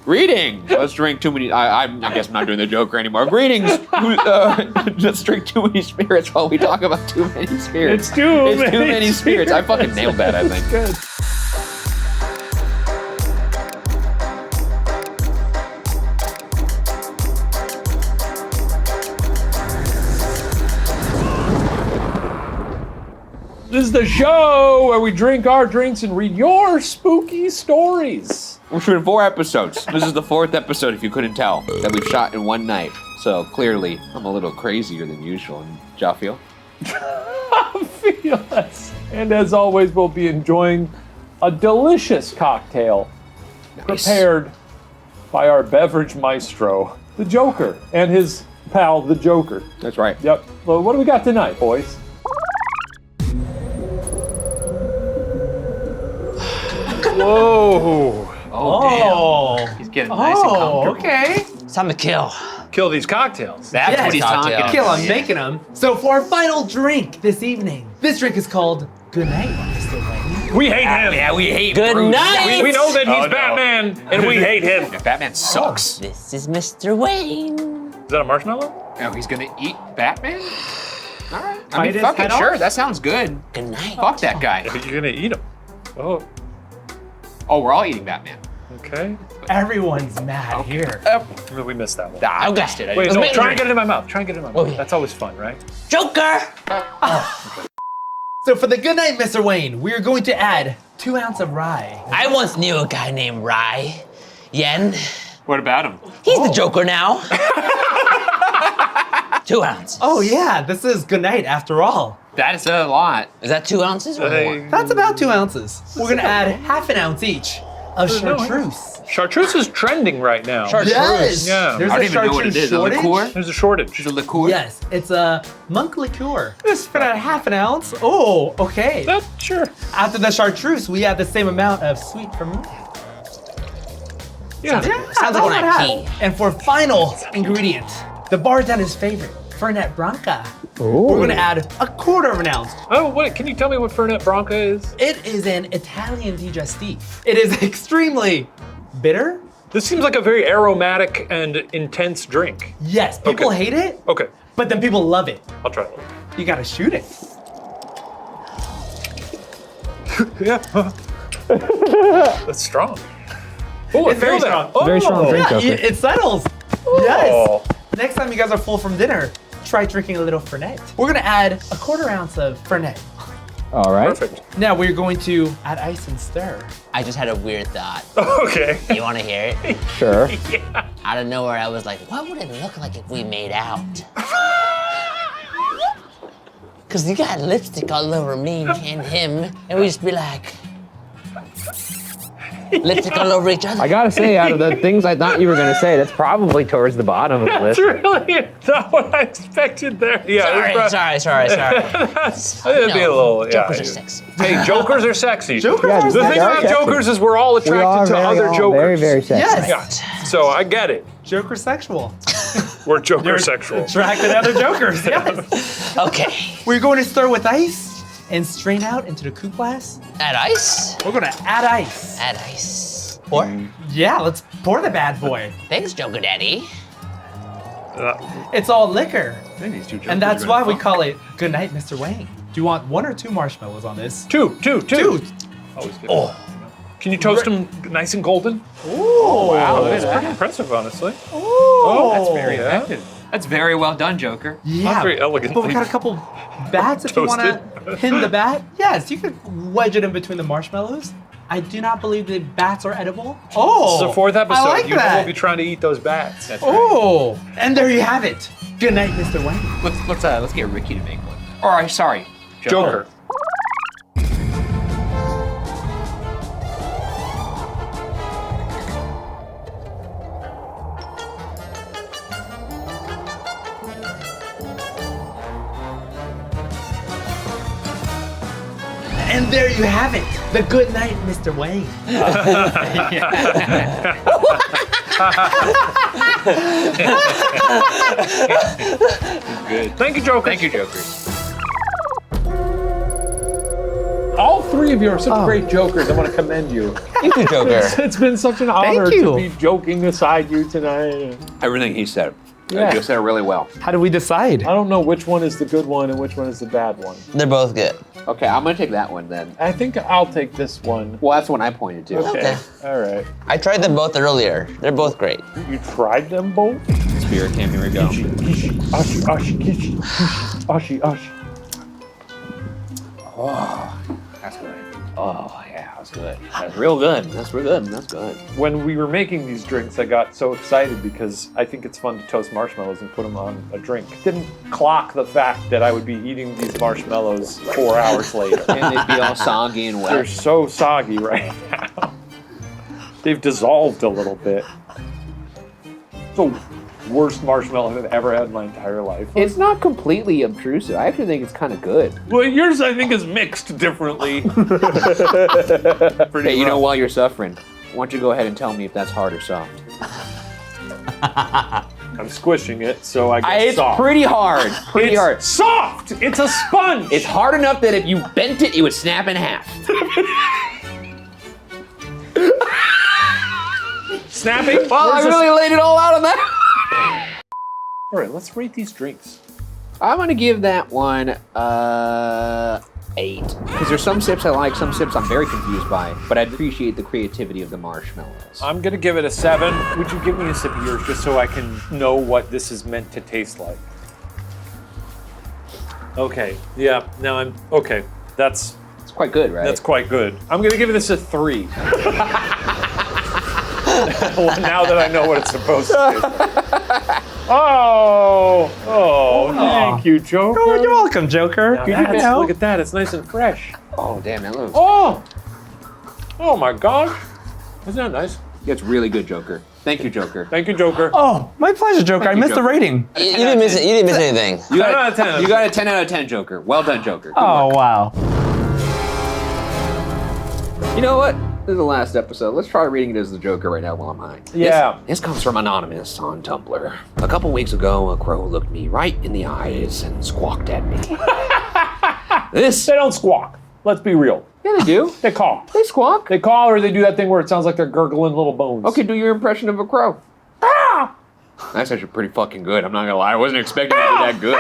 Greetings. Let's drink too many. I guess I'm not doing the Joker anymore. Greetings. Let's drink too many spirits while we talk about too many spirits. It's too many spirits. I fucking nailed that, I think. Good. This is the show where we drink our drinks and read your spooky stories. We're shooting 4 episodes. This is the 4th episode, if you couldn't tell, that we've shot in one night. So clearly, I'm a little crazier than usual. Y'all feel? Feel us. And as always, we'll be enjoying a delicious cocktail prepared by our beverage maestro, the Joker, and his pal, the Joker. That's right. Yep. Well, what do we got tonight, boys? Whoa. Oh, damn. He's getting nice and comfortable. Okay. It's time to kill. Kill these cocktails. That's what he's talking about. Kill, I'm making them. So for our final drink this evening, this drink is called Good Night, Mr. Wang. We hate him. Yeah, we hate Good Bruce. night. We know that he's Batman, and we hate him. Yeah, Batman sucks. This is Mr. Wayne. Is that a marshmallow? Oh, he's gonna eat Batman? All right. I Bite mean, his fucking head sure. off? That sounds good. Good night. Fuck that guy. You're gonna eat him. Oh, Oh, we're all eating Batman. okay. Everyone's mad here. We missed that one. I Okay. guessed it. Wait, Let's no, make try it. and get it in my mouth. Try and get it in my mouth. Okay. That's always fun, right? Joker. So for the Good Night, Mr. Wayne, we are going to add 2 ounces of rye. I once knew a guy named Rai. Yen. What about him? He's the Joker now. 2 ounces. Oh yeah, this is Good Night after all. That is a lot. Is that 2 ounces or more? That's about 2 ounces. We're gonna add half an ounce each of chartreuse. Chartreuse is trending right now. Yes. Yeah. There's I a don't even know what it chartreuse is. A shortage. liqueur? There's a shortage. It's a liqueur? Yes, it's a monk liqueur. Just for that half an ounce. Oh, okay. Sure. After the chartreuse, we add the same amount of sweet vermouth. Yeah. Sounds like when I pee. And for final ingredient, the bartender's favorite, Fernet Branca. We're gonna add a 1/4 of an ounce. Oh, wait, can you tell me what Fernet Branca is? It is an Italian digestif. It is extremely bitter. This seems like a very aromatic and intense drink. Yes, people Okay. hate it, Okay, but then people love it. I'll try it. You gotta shoot it. Yeah. That's strong. Oh, It's very strong. Very strong drink, Yeah, Joker. it settles. Oh. Yes. Next time you guys are full from dinner, try drinking a little Fernet. We're gonna add a 1/4 ounce of Fernet. All right. Perfect. Now we're going to add ice and stir. I just had a weird thought. Okay. You want to hear it? Sure. Out of nowhere, I was like, what would it look like if we made out? Because you got lipstick all over me and him, and we just be like, lipstick all over each other. I gotta say, out of the things I thought you were gonna say, that's probably towards the bottom of the That's list. really not what I expected there. Yeah. Sorry. It'd be a little, yeah. Jokers are sexy. Hey, jokers are sexy. Jokers Yeah, are The thing They are about sexy. jokers is we're all We are attracted to other all jokers. very, very sexy. Yes. Yeah. So I get it. Joker sexual. We're joker sexual. Attracted to other jokers, yes. Okay. We're going to stir with ice and strain out into the coupe glass. Add ice. We're gonna add ice. Add ice. Or, Yeah, let's pour the bad boy. thanks, Joker Daddy. It's all liquor. I think these two jokers And that's are why gonna we fuck. call it Good Night, Mr. Wang. Do you want 1 or 2 marshmallows on this? Two. Two. Always good. Oh. Can you toast them nice and golden? Ooh. Wow, That's look at pretty that. impressive, honestly. Oh, That's very yeah. effective. That's very well done, Joker. Yeah. Not very elegant. But we got a couple bats if you want to pin the bat. Yes, you could wedge it in between the marshmallows. I do not believe the bats are edible. Oh, This is the 4th episode. I like You that. will be trying to eat those bats. That's right. Oh, and there you have it. Good night, Mr. Wang. Let's get Ricky to make one. Or sorry, Joker. And there you have it. The Good Night, Mr. Wang. Good. Thank you, Joker. Thank you, Jokers. All 3 three of you are such great jokers. I want to commend you. You too, Joker. It's been such an honor you. to be joking beside you tonight. Everything he said. Yeah. You said it really well. How do we decide? I don't know which one is the good one and which one is the bad one. They're both good. Okay, I'm gonna take that one then. I think I'll take this one. Well, that's the one I pointed to. Okay. All right. I tried them both earlier. They're both great. You tried them both? Spirit Kim, here we go. Kishi, ashi, ashi, kishi, kishi, ashi, ashi. That's good. Oh, yeah, that's good. That's real good. That's real good. That's good. When we were making these drinks, I got so excited because I think it's fun to toast marshmallows and put them on a drink. Didn't clock the fact that I would be eating these marshmallows 4 hours later. And they'd be all soggy and They're wet. so soggy right now. They've dissolved a little bit. It's the worst marshmallow I've ever had in my entire life. It's not completely obtrusive. I actually think it's kind of good. Well, yours I think is mixed differently. Hey, you know, while you're suffering, why don't you go ahead and tell me if that's hard or soft? I'm squishing it, so I get It's soft. pretty hard. Pretty It's hard. soft! It's a sponge! It's hard enough that if you bent it, it would snap in half. snapping? Well, I Where's this- really laid it all out on that. All right, let's rate these drinks. I'm gonna give that one 8. Because there's some sips I like, some sips I'm very confused by, but I appreciate the creativity of the marshmallows. I'm gonna give it a 7. Would you give me a sip of yours just so I can know what this is meant to taste like? Okay, yeah, now I'm, okay, that's It's quite good, right? quite good. I'm gonna give this a 3. Well, now that I know what it's supposed to do. Thank you, Joker. Oh, you're welcome, Joker. Now Good to that's- know. look at that, it's nice and fresh. Oh, damn, that looks... Oh my gosh. Isn't that nice? It's really good, Joker. Thank you, Joker. Thank you, Joker. Oh, my pleasure, Joker. I you, missed the Joker. rating. You didn't miss it. You didn't miss anything. You got 10 out of 10. You got a 10 out of 10, Joker. Well done, Joker. Good Oh, work. wow. You know what? This is the last episode. Let's try reading it as the Joker right now while I'm high. Yeah. This comes from Anonymous on Tumblr. A couple weeks ago, a crow looked me right in the eyes and squawked at me. This... They don't squawk. Let's be real. Yeah, they do. They call. They squawk. They call or they do that thing where it sounds like they're gurgling little bones. Okay, do your impression of a crow. Ah! That's actually pretty fucking good. I'm not gonna lie. I wasn't expecting it to be that good.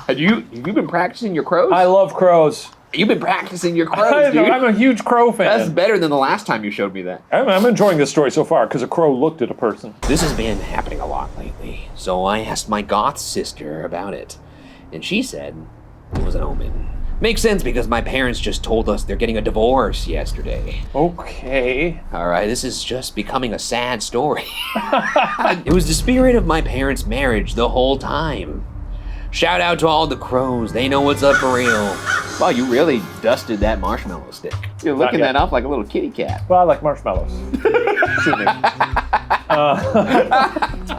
Have you been practicing your crows? I love crows. You've been practicing your crows, dude. I'm a huge crow fan. That's better than the last time you showed me that. I'm enjoying this story so far because a crow looked at a person. This has been happening a lot lately, so I asked my goth sister about it, and she said it was an omen. Makes sense because my parents just told us they're getting a divorce yesterday. Okay. All right, this is just becoming a sad story. It was the spirit of my parents' marriage the whole time. Shout out to all the crows. They know what's up for real. Wow, you really dusted that marshmallow stick. You're licking yet. that off like a little kitty cat. Well, I like marshmallows. Shoot me.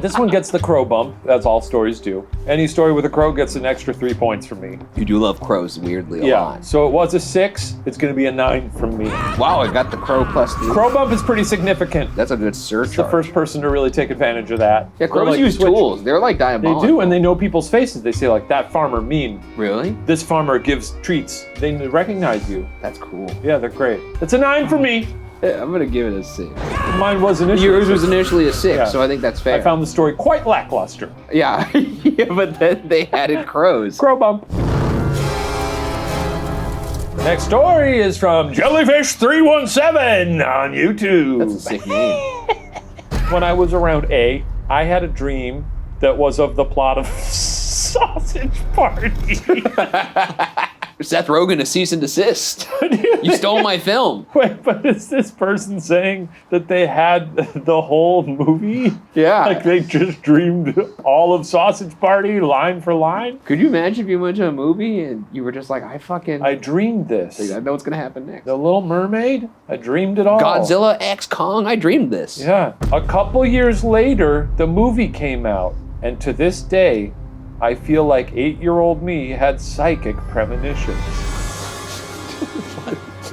This one gets the crow bump, as all stories do. Any story with a crow gets an extra 3 points from me. You do love crows weirdly a Yeah, lot. so it was a 6. It's going to be a 9 from me. Wow, I got the crow plus 3. Crow bump is pretty significant. That's a good surcharge. The first person to really take advantage of that. Yeah, crows They're like use switch- tools. They're like They diabolical. do, and they know people's faces. They say like, that farmer mean. Really? This farmer gives treats. They recognize you. That's cool. Yeah, they're great. It's a 9 for me. Yeah, I'm gonna give it a 6. Mine was initially. Yours was 6. initially a 6, Yeah. so I think that's fair. I found the story quite lackluster. Yeah, yeah, but then they added crows. Crow bump. Next story is from Jellyfish317 on YouTube. That's a sick name. When I was around 8, I had a dream that was of the plot of Sausage Party. Seth Rogen to cease and desist. You stole my film. Wait, but is this person saying that they had the whole movie? Yeah. Like they just dreamed all of Sausage Party line for line? Could you imagine if you went to a movie and you were just like, I dreamed this. I know what's gonna happen next. The Little Mermaid? I dreamed it all. Godzilla X Kong, I dreamed this. Yeah. A couple years later, the movie came out. And to this day, I feel like 8-year-old me had psychic premonitions.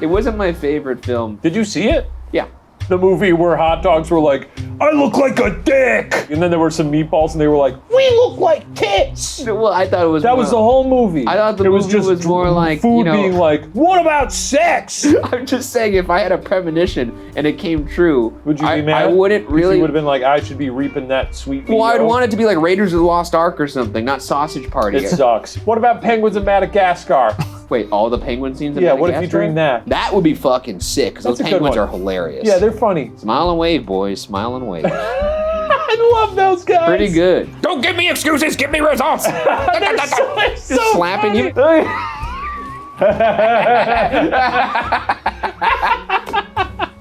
It wasn't my favorite film. Did you see it? Yeah. the movie where hot dogs were like, I look like a dick. And then there were some meatballs and they were like, we look like tits. Well, I thought it was That was the whole movie. I thought the movie was more like, food you know, being like, what about sex? I'm just saying, if I had a premonition and it came true, Would you be mad? I wouldn't really. You would have been like, I should be reaping that sweet meat. Well, I'd want it to be like Raiders of the Lost Ark or something, not Sausage Party. It sucks. What about penguins in Madagascar? Wait, all the penguin scenes in Yeah, Madagascar? what if you dream that? That would be fucking sick, because those That's a good penguins one. are hilarious. Yeah, they're funny. Smile and wave, boys. Smile and wave. I love those guys. Pretty good. Don't give me excuses, give me results. Just slapping you.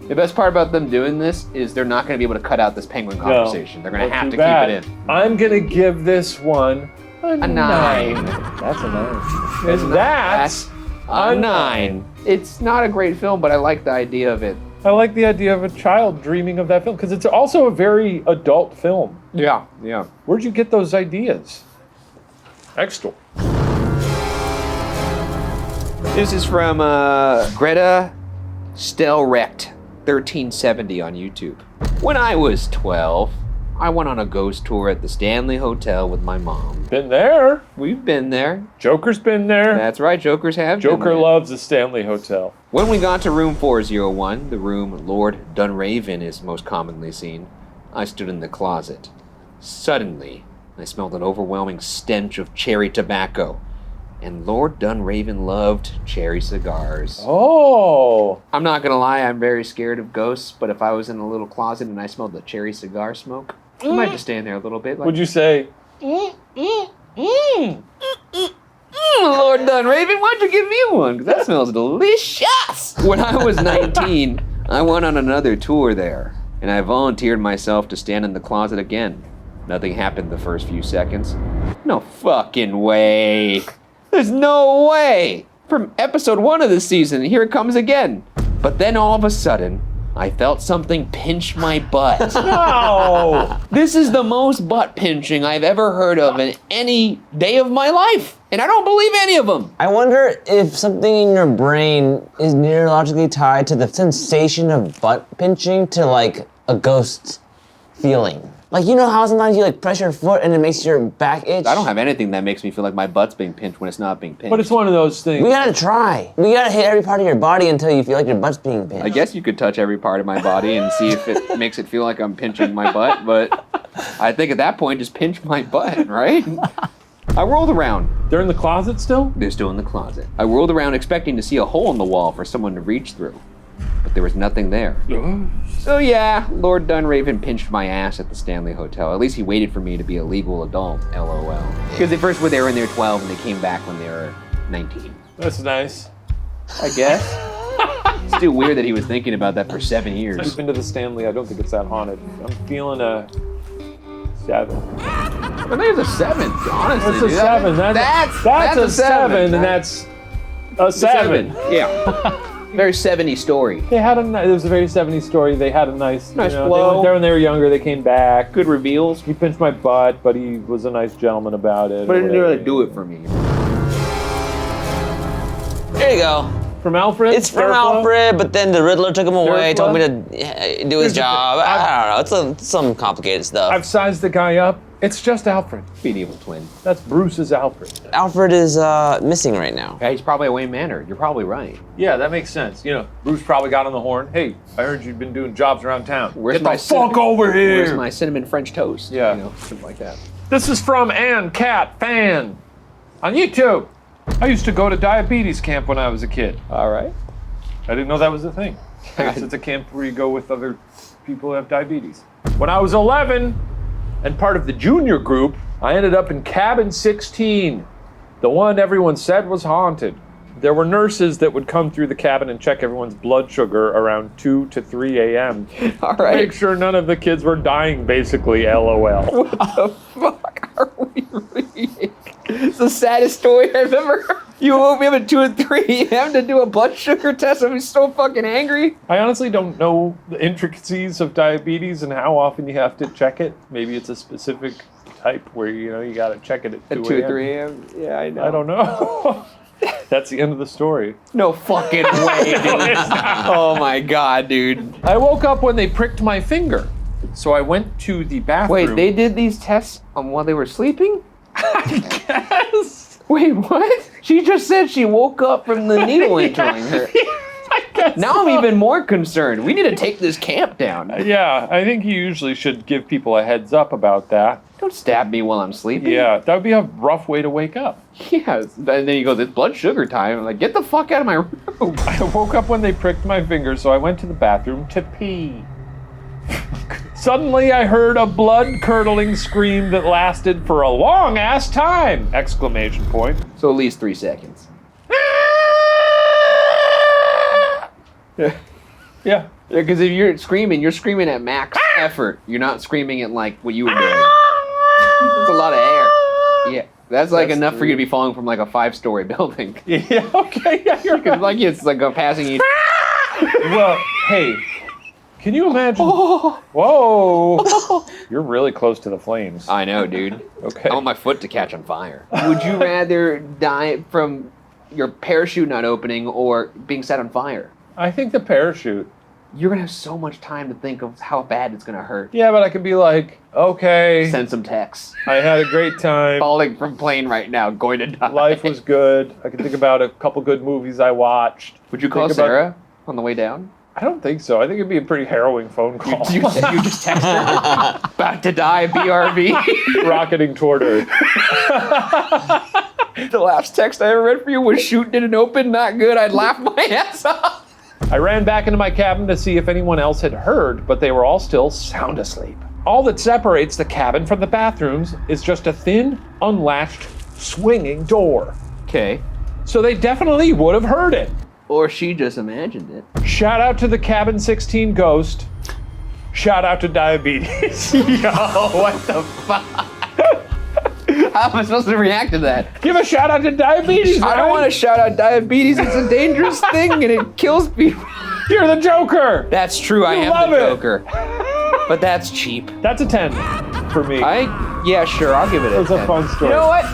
The best part about them doing this is they're not going to be able to cut out this penguin conversation. They're going to have to keep it in. I'm going to give this one a 9. That's a 9. And that's a 9. It's not a great film, but I like the idea of it. I like the idea of a child dreaming of that film because it's also a very adult film. Yeah. Where'd you get those ideas? Excellent. This is from Greta Stelrecht, 1370 on YouTube. When I was 12, I went on a ghost tour at the Stanley Hotel with my mom. Been there. We've been there. Joker's been there. That's right, Jokers have been Joker there. loves the Stanley Hotel. When we got to room 401, the room Lord Dunraven is most commonly seen, I stood in the closet. Suddenly, I smelled an overwhelming stench of cherry tobacco. And Lord Dunraven loved cherry cigars. Oh. I'm not gonna lie, I'm very scared of ghosts, but if I was in a little closet and I smelled the cherry cigar smoke, I might just stand there a little bit. Like, Would you say, Lord Dunraven, why'd you give me one? Because that smells delicious. When I was 19, I went on another tour there, and I volunteered myself to stand in the closet again. Nothing happened the first few seconds. No fucking way. There's no way. From episode 1 of the season, here it comes again. But then all of a sudden, I felt something pinch my butt. no. This is the most butt pinching I've ever heard of in any day of my life. And I don't believe any of them. I wonder if something in your brain is neurologically tied to the sensation of butt pinching to like a ghost feeling. Like, you know how sometimes you like press your foot and it makes your back itch? I don't have anything that makes me feel like my butt's being pinched when it's not being pinched. But it's one of those things. We gotta try. We gotta hit every part of your body until you feel like your butt's being pinched. I guess you could touch every part of my body and see if it makes it feel like I'm pinching my butt, but I think at that point, just pinch my butt, right? I whirled around. They're in the closet still? They're still in the closet. I whirled around expecting to see a hole in the wall for someone to reach through, but there was nothing there. So yeah, Lord Dunraven pinched my ass at the Stanley Hotel. At least he waited for me to be a legal adult, LOL. Because at first they were in their 12 and they came back when they were 19. That's nice. I guess. It's still weird that he was thinking about that for 7 years. I've been to the Stanley. I don't think it's that haunted. I'm feeling a 7. I think it's a 7, honestly. That's a dude. 7. That's a 7, and That's that's a 7. Yeah. Very 70 story. They had it was a very 70s story. They had a nice flow. They went there when they were younger. They came back. Good reveals. He pinched my butt, but he was a nice gentleman about it. But it didn't really do it for me. There you go. From Alfred? It's from Derflo? Alfred, but then the Riddler took him away, Derflo? told me to do his job. I don't know. It's some complicated stuff. I've sized the guy up. It's just Alfred. Be an evil twin. That's Bruce's Alfred. Alfred is missing right now. Yeah, he's probably a Wayne Manor. You're probably right. Yeah, that makes sense. You know, Bruce probably got on the horn. Hey, I heard you've been doing jobs around town. Where's Get my the fuck over here. Where's my cinnamon French toast? Yeah. You know, something like that. This is from Ann Cat Fan on YouTube. I used to go to diabetes camp when I was a kid. All right. I didn't know that was a thing. I guess it's a camp where you go with other people who have diabetes. When I was 11 and part of the junior group, I ended up in cabin 16, the one everyone said was haunted. There were nurses that would come through the cabin and check everyone's blood sugar around 2 to 3 a.m. All to right. make sure none of the kids were dying, basically, LOL. What the fuck are we reading? It's the saddest story I've ever heard. You woke me up at 2 and 3 a.m. to do a blood sugar test. I was so fucking angry. I honestly don't know the intricacies of diabetes and how often you have to check it. Maybe it's a specific type where, you know, you gotta check it at 2 At 2 or 3 a.m.? Yeah, I know. I don't know. That's the end of the story. No fucking way, dude. Oh my god, dude. I woke up when they pricked my finger. So I went to the bathroom. Wait, they did these tests while they were sleeping? Yes. Wait, what? She just said she woke up from the needle entering her. I guess Now so. I'm even more concerned. We need to take this camp down. Yeah, I think you usually should give people a heads up about that. Don't stab me while I'm sleeping. Yeah, that would be a rough way to wake up. Yeah. And then you go, it's blood sugar time. I'm like, get the fuck out of my room. I woke up when they pricked my finger, so I went to the bathroom to pee. Suddenly I heard a blood-curdling scream that lasted for a long-ass time! Exclamation point. So at least 3 seconds. Yeah. Because if you're screaming at max effort. You're not screaming at like what you were doing. It's a lot of air. Yeah. That's like enough for you to be falling from like a 5-story building. Yeah, okay, yeah, you're right. Like it's like a passing you. Well, hey, can you imagine? Whoa! You're really close to the flames. I know, dude. Okay. I want my foot to catch on fire. Would you rather die from your parachute not opening or being set on fire? I think the parachute. You're gonna have so much time to think of how bad it's gonna hurt. Yeah, but I could be like, okay, Send some texts. I had a great time. Falling from plane right now, going to die. Life was good. I can think about a couple good movies I watched. Would you call Think about- Sarah on the way down? I don't think so. I think it'd be a pretty harrowing phone call. You just text her. About to die, BRB. Rocketing toward her. The last text I ever read for you was shoot didn't open, not good. I'd laugh my ass off. I ran back into my cabin to see if anyone else had heard, but they were all still sound asleep. All that separates the cabin from the bathrooms is just a thin, unlatched, swinging door. Okay. So they definitely would have heard it. Or she just imagined it. Shout out to the Cabin 16 ghost. Shout out to diabetes. Yo, what the fuck? How am I supposed to react to that? Give a shout out to diabetes. I don't want to shout out diabetes. It's a dangerous thing and it kills people. You're the Joker. That's true. I am love the it. Joker. But that's cheap. That's a 10 for me. Yeah, sure. I'll give it It was a fun story. You know what?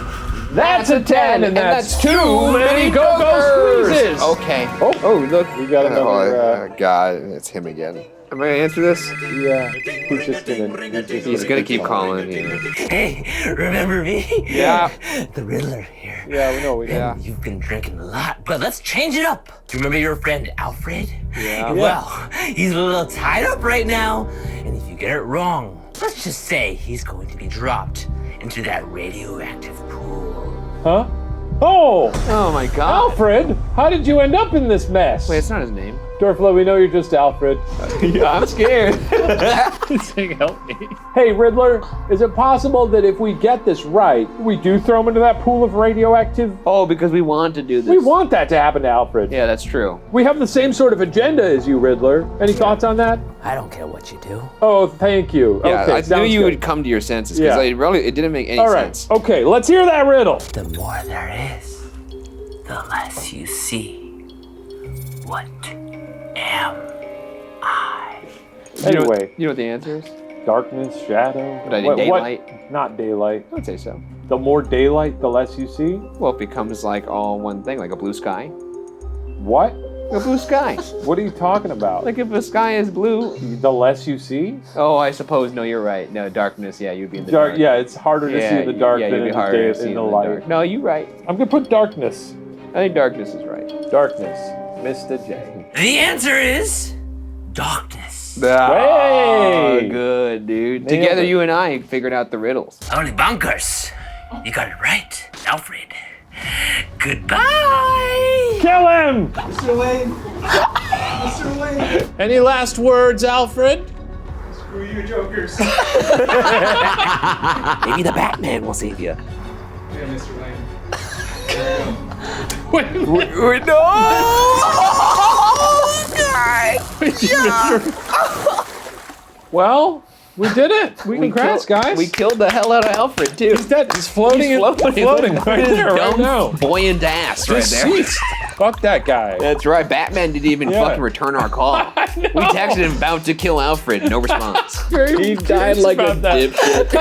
That's a 10, and that's too many go-go Jokers. squeezes. Okay. Oh, look, we got another. God, it's him again. Am I gonna answer this? Yeah, he's just gonna. He's gonna keep calling. Yeah. Hey, remember me? Yeah. The Riddler here. Yeah, we know. We know. You've been drinking a lot, but let's change it up. Do you remember your friend Alfred? Yeah. Well, he's a little tied up right now, and if you get it wrong, let's just say he's going to be dropped into that radioactive pool. Huh? Oh, Oh my God. Alfred! How did you end up in this mess? Wait, it's not his name. Dorflo, we know you're just Alfred. Yeah, I'm scared. He's saying, help me. Hey, Riddler, is it possible that if we get this right, we do throw him into that pool of radioactive? Oh, because we want to do this. We want that to happen to Alfred. Yeah, that's true. We have the same sort of agenda as you, Riddler. Any thoughts on that? I don't care what you do. Oh, thank you. Yeah, okay, I knew sounds you good. would come to your senses because Yeah. it didn't make any All right, sense. okay, let's hear that riddle. The more there is, the less you see. What am I? Anyway, You know what the answer is? darkness, shadow. Would I need daylight? Not daylight. I would say so. The more daylight, the less you see. Well, it becomes like all one thing, like a blue sky. What? A blue sky. What are you talking about? Like if the sky is blue. The less you see? Oh, I suppose. No, you're right. No, darkness. Yeah, you'd be in the dark. Yeah, it's harder to see in the dark yeah, than you'd in be harder the, to see in the in light. dark. No, you're right. I'm gonna put darkness. I think darkness is right. Darkness. Mr. J. The answer is darkness. Hey! Good, dude. Nailed Together, it. you and I figured out the riddles. Only bunkers. You got it right, Alfred. Goodbye. Kill him! Mr. Wayne. Mr. Wayne. Any last words, Alfred? Screw you, Jokers. Maybe the Batman will save you. Yeah, Mr. Wayne. Wait, No! well, we did it. Congrats, guys. We killed the hell out of Alfred too. He's dead. He's floating. He's floating Look right at his there, right dumb, now. buoyant ass right there. Deceased. Fuck that guy. That's right. Batman didn't even Yeah. fucking return our call. We texted him about to kill Alfred. No response. He died like a dipshit.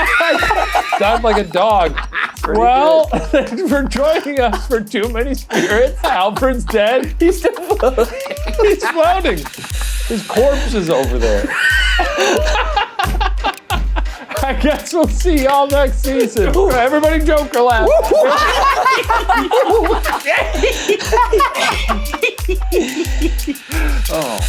Died like a dog. Well, thanks for joining us for Too Many Spirits. Alfred's dead. He's still floating. He's floating. His corpse is over there. I guess we'll see y'all next season. Everybody Joker laugh. Oh.